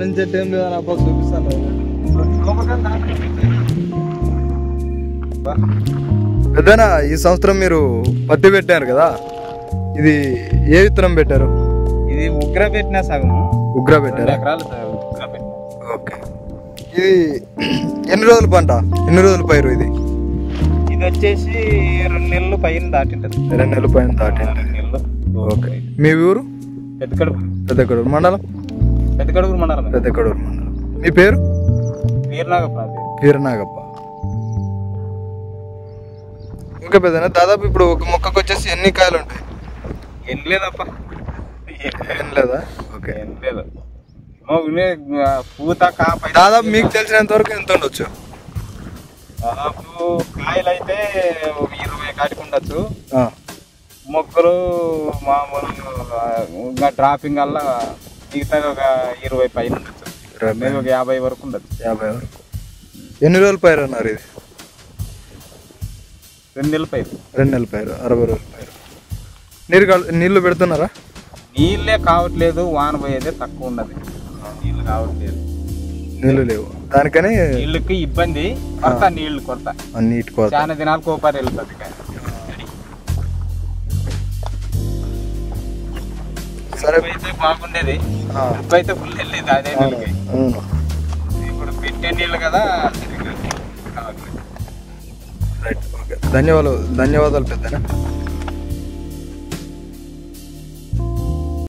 నుంచి టైం లేదా అబ్బా చూపిస్తాను. పెద్దనా ఈ సంవత్సరం మీరు పత్తి పెట్టారు కదా, ఇది ఏ విత్తనం పెట్టారు? ఇది ఉగ్ర పెట్టినా సగం ఉగ్ర పెట్టారు. ఓకే, ఇది ఎన్ని రోజుల పంట, ఎన్ని రోజుల పైరు? ఇది ఇది వచ్చేసి 2 నెలలు పైన దాటింటది. 2 నెలల పైన దాటింటది. ఓకే, మీ ఊరు? పెద్దకడూరు మండలం. పెద్దకడూరు మండలం. మీ పేరు? వీరనాగప్ప. ఇంకా పెద్దనా దాదాపు ఇప్పుడు ఒక మొక్కకు వచ్చేసి ఎన్ని కాయలు ఉంటాయి? ఏం లేదప్ప, ఏం లేదా? ఓకే, ఏం లేదు. పూత కాప దాదాపు మీకు తెలిసినంత వరకు ఎంత ఉండొచ్చు? దాదాపు కాయలు అయితే 20 కాటికి ఉండొచ్చు. మొక్కలు మామూలు డ్రాపింగ్ వల్ల మిగతా ఒక 20 పైన ఉండొచ్చు. ఒక 50 వరకు ఉండొచ్చు. 50 వరకు. ఎన్ని రోజుల పైరు అన్నారు ఇది? 2 నెలల పైరు. 2 నెలల పైరు, 60 రోజుల పైరు. నీళ్లు పెడుతున్నారా? నీళ్ళే కావట్లేదు, వాన పోయేదే తక్కువ ఉన్నది, నీళ్ళు కావట్లేదు. నీళ్ళు లేవు, దానికని నీళ్ళకి ఇబ్బంది. నీళ్లు కొరత, నీటి కొరత. చాలా దినాలు కోపారు వెళ్తుంది. సరే అయితే బాగుండేది, ఉప్పు అయితే ఫుల్ వెళ్ళేది అదే నీళ్ళకి. ఇప్పుడు పెట్టే నీళ్ళు కదా. రైట్, ఓకే, ధన్యవాదాలు పెద్దనా.